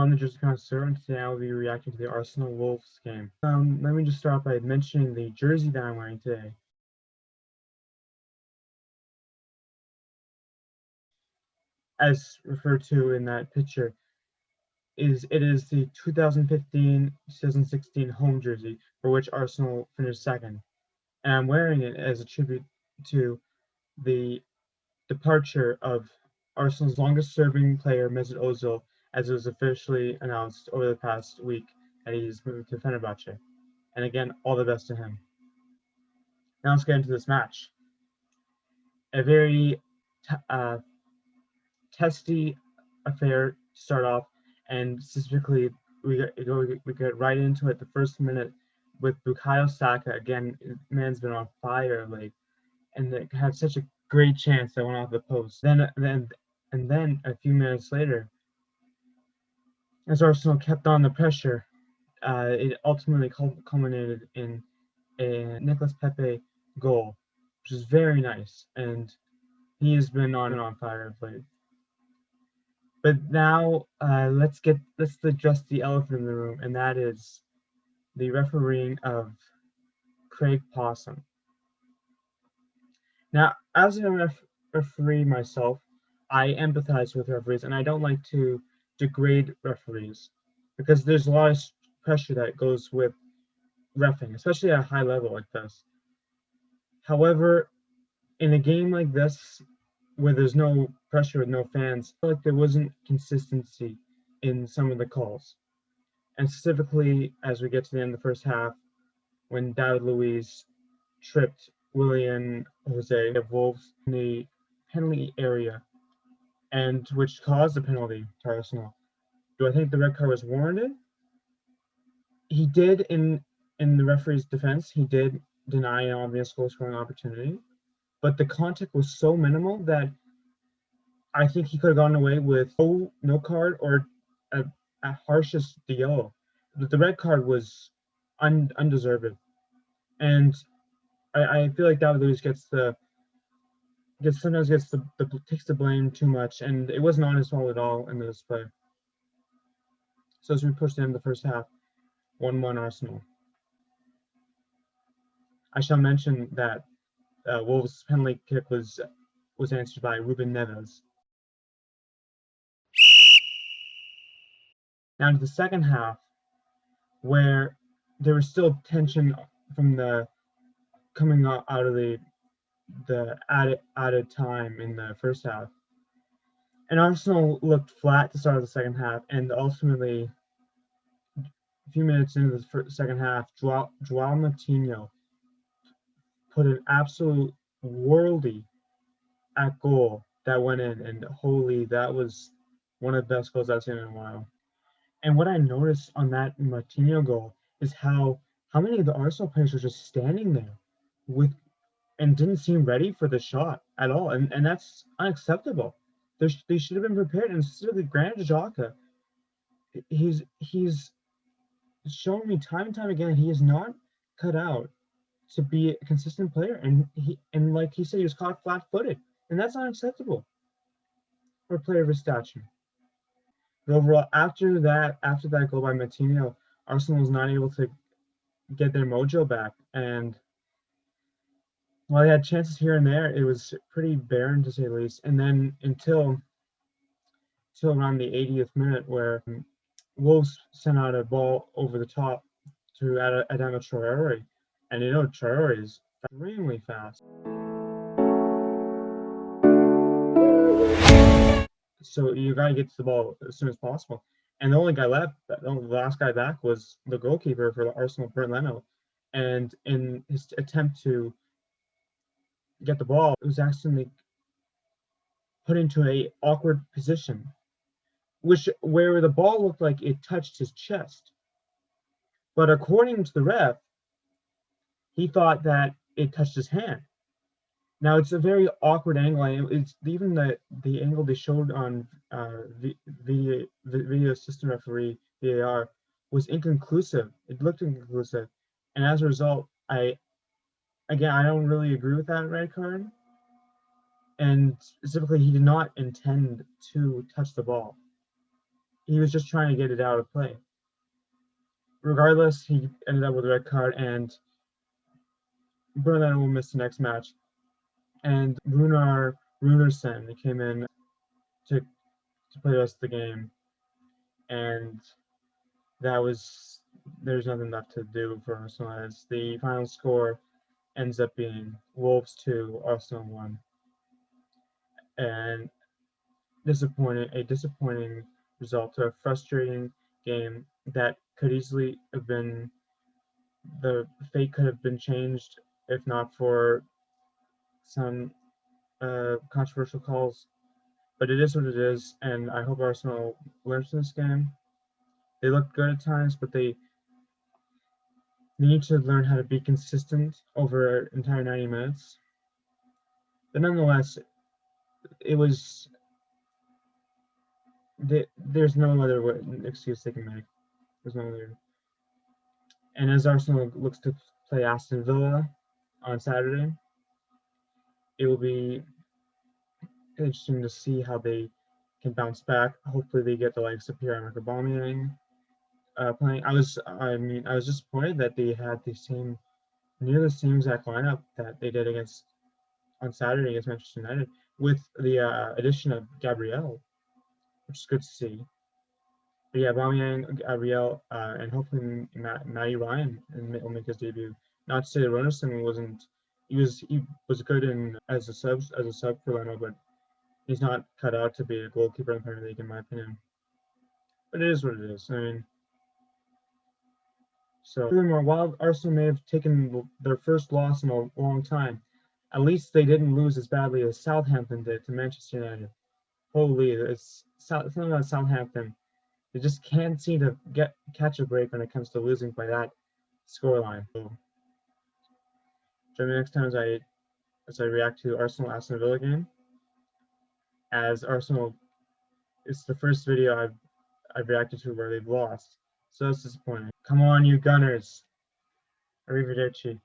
I'm the Jersey Connoisseur, and today I will be reacting to the Arsenal Wolves game. Let me just start off by mentioning the jersey that I'm wearing today. As referred to in that picture, it is the 2015-2016 home jersey, for which Arsenal finished second. And I'm wearing it as a tribute to the departure of Arsenal's longest-serving player, Mesut Ozil, as it was officially announced over the past week that he's moved to Fenerbahce. And again, all the best to him. Now let's get into this match. A very testy affair to start off, and specifically we get right into it the first minute with Bukayo Saka. Again, man's been on fire late, and they had such a great chance that went off the post. Then a few minutes later, as Arsenal kept on the pressure, it ultimately culminated in a Nicolas Pepe goal, which is very nice, and he has been on fire of late. But now let's address the elephant in the room, and that is the refereeing of Craig Possum. Now, as a referee myself, I empathize with referees, and I don't like to degrade referees because there's a lot of pressure that goes with reffing, especially at a high level like this. However, in a game like this, where there's no pressure with no fans, I feel like there wasn't consistency in some of the calls. And specifically, as we get to the end of the first half, when David Luiz tripped Willian Jose of Wolves in the penalty area, and which caused a penalty to Arsenal. Do I think the red card was warranted? He did, in the referee's defense, he did deny an obvious goal scoring opportunity, but the contact was so minimal that I think he could have gotten away with no card or at harshest the yellow. But the red card was undeserved, and I feel like David Luiz sometimes takes the blame too much, and it wasn't on his fault at all in this play. So as we push to the end of the first half, 1-1 Arsenal. I shall mention that Wolves' penalty kick was answered by Ruben Neves. Now into the second half, where there was still tension from the coming out of the added time in the first half, and Arsenal looked flat to start the second half, and ultimately, a few minutes into the second half, João Moutinho put an absolute worldie at goal that went in, and holy, that was one of the best goals I've seen in a while. And what I noticed on that Moutinho goal is how many of the Arsenal players were just standing there and didn't seem ready for the shot at all, and that's unacceptable. They should have been prepared, and specifically Granit Xhaka. He's shown me time and time again he is not cut out to be a consistent player, and like he said, he was caught flat-footed, and that's unacceptable for a player of his stature. But overall, after that goal by Moutinho, Arsenal was not able to get their mojo back, and while they had chances here and there, it was pretty barren to say the least. And then until around the 80th minute, where Wolves sent out a ball over the top to Adama Traore, and Traore is extremely fast. So you gotta get to the ball as soon as possible. And the only guy left, the last guy back, was the goalkeeper for the Arsenal, Bernd Leno. And in his attempt to get the ball, it was accidentally put into an awkward position, where the ball looked like it touched his chest. But according to the ref, he thought that it touched his hand. Now it's a very awkward angle, and it's even the angle they showed on video assistant referee VAR was inconclusive. It looked inconclusive, and as a result, I don't really agree with that red card. And specifically, he did not intend to touch the ball. he was just trying to get it out of play. Regardless, he ended up with a red card, and Burnley will miss the next match. And Runar Runarsson came in to play the rest of the game, and there's nothing left to do for Arsenal, as the final score ends up being Wolves 2, Arsenal 1. And a disappointing result to a frustrating game that could easily have been, the fate could have been changed if not for some controversial calls. But it is what it is, and I hope Arsenal learns from this game. They look good at times, but they need to learn how to be consistent over entire 90 minutes. But nonetheless, there's no other excuse they can make. There's no other. And as Arsenal looks to play Aston Villa on Saturday, it will be interesting to see how they can bounce back. Hopefully, they get the likes of Pierre-Emerick Aubameyang playing. I was disappointed that they had near the same exact lineup that they did on Saturday against Manchester United, with the addition of Gabriel, which is good to see. But yeah, Aubameyang, Gabriel, and hopefully Matty Ryan will make his debut. Not to say that Runarsson wasn't. He was good as a sub for Leno, but he's not cut out to be a goalkeeper in the Premier League, in my opinion. But it is what it is. I mean, so furthermore, while Arsenal may have taken their first loss in a long time, at least they didn't lose as badly as Southampton did to Manchester United. Holy, it's something about Southampton. They just can't seem to catch a break when it comes to losing by that scoreline. So, join me next time as I react to Arsenal Aston Villa game. As Arsenal, it's the first video I've reacted to where they've lost, so that's disappointing. Come on, you Gunners! Arrivederci.